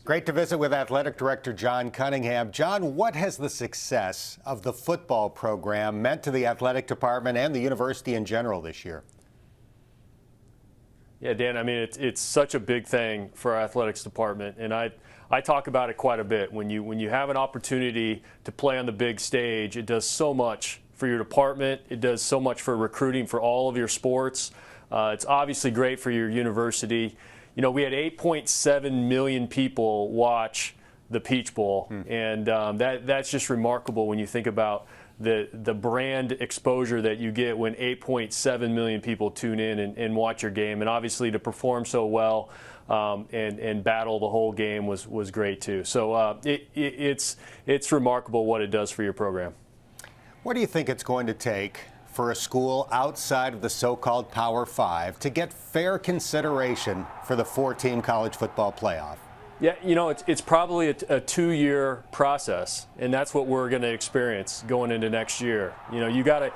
Great to visit with Athletic Director John Cunningham. John, what has the success of the football program meant to the athletic department and the university in general this year? Yeah, Dan, I mean, it's such a big thing for our athletics department, and I talk about it quite a bit. When you have an opportunity to play on the big stage, it does so much for your department. It does so much for recruiting for all of your sports. It's obviously great for your university. You know, we had 8.7 million people watch the Peach Bowl, and that's just remarkable when you think about the brand exposure that you get when 8.7 million people tune in and watch your game. And obviously to perform so well and battle the whole game was great too. So it's remarkable what it does for your program. What do you think it's going to take for a school outside of the so-called Power Five to get fair consideration for the 4-team college football playoff? Yeah, you know, it's probably a 2-year process, and that's what we're going to experience going into next year. You know, you gotta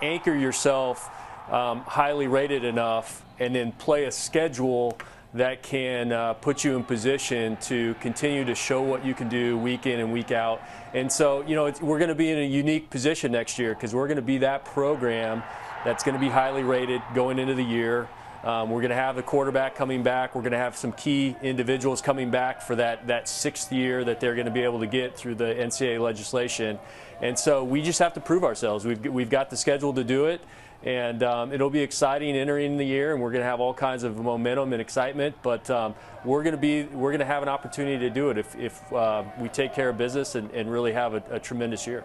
anchor yourself highly rated enough, and then play a schedule that can put you in position to continue to show what you can do week in and week out. And so, you know, we're going to be in a unique position next year because we're going to be that program that's going to be highly rated going into the year. We're going to have the quarterback coming back. We're going to have some key individuals coming back for that 6th year that they're going to be able to get through the NCAA legislation. And so we just have to prove ourselves. We've got the schedule to do it. And it'll be exciting entering the year, and we're going to have all kinds of momentum and excitement. But we're going to have an opportunity to do it if we take care of business and really have a tremendous year.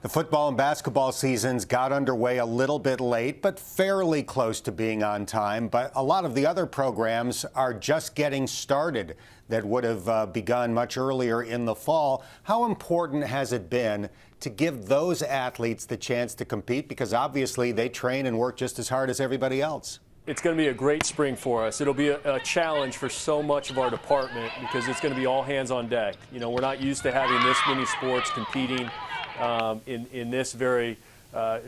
The football and basketball seasons got underway a little bit late, but fairly close to being on time. But a lot of the other programs are just getting started that would have begun much earlier in the fall. How important has it been to give those athletes the chance to compete? Because obviously they train and work just as hard as everybody else. It's going to be a great spring for us. It'll be a challenge for so much of our department because it's going to be all hands on deck. You know, we're not used to having this many sports competing in this very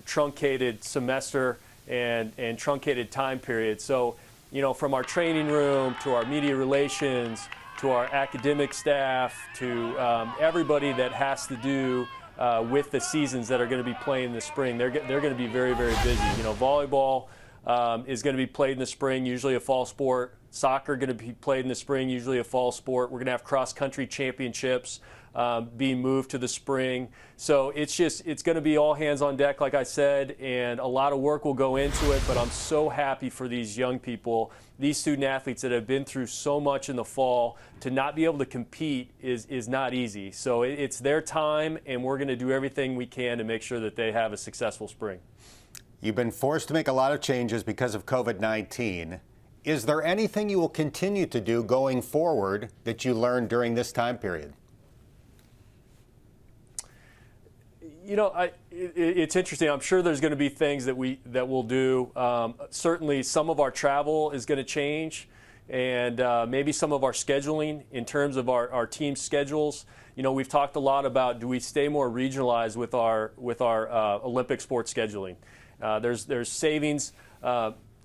truncated semester and truncated time period. So, you know, from our training room to our media relations to our academic staff to everybody that has to do with the seasons that are going to be playing in the spring, they're going to be very, very busy. You know, volleyball is going to be played in the spring, usually a fall sport. Soccer going to be played in the spring, usually a fall sport. We're going to have cross-country championships being moved to the spring. So it's going to be all hands on deck, like I said, and a lot of work will go into it. But I'm so happy for these young people, these student athletes that have been through so much in the fall. To not be able to compete is not easy. So it's their time, and we're going to do everything we can to make sure that they have a successful spring. You've been forced to make a lot of changes because of COVID-19. Is there anything you will continue to do going forward that you learned during this time period? You know, it's interesting. I'm sure there's going to be things that we'll do. Certainly, some of our travel is going to change, and maybe some of our scheduling in terms of our team schedules. You know, we've talked a lot about, do we stay more regionalized with our Olympic sports scheduling? There's savings.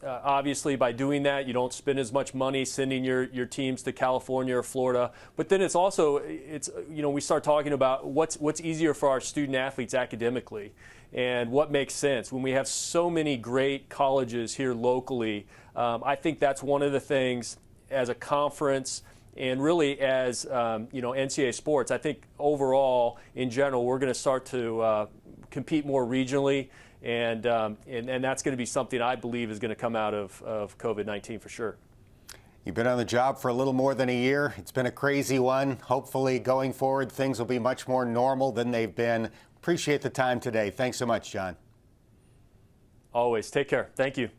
Obviously, by doing that, you don't spend as much money sending your teams to California or Florida. But then it's you know, we start talking about what's easier for our student athletes academically and what makes sense. When we have so many great colleges here locally, I think that's one of the things as a conference and really as you know, NCAA sports. I think overall, in general, we're going to start to compete more regionally. And that's going to be something I believe is going to come out of COVID-19 for sure. You've been on the job for a little more than a year. It's been a crazy one. Hopefully, going forward, things will be much more normal than they've been. Appreciate the time today. Thanks so much, John. Always. Take care. Thank you.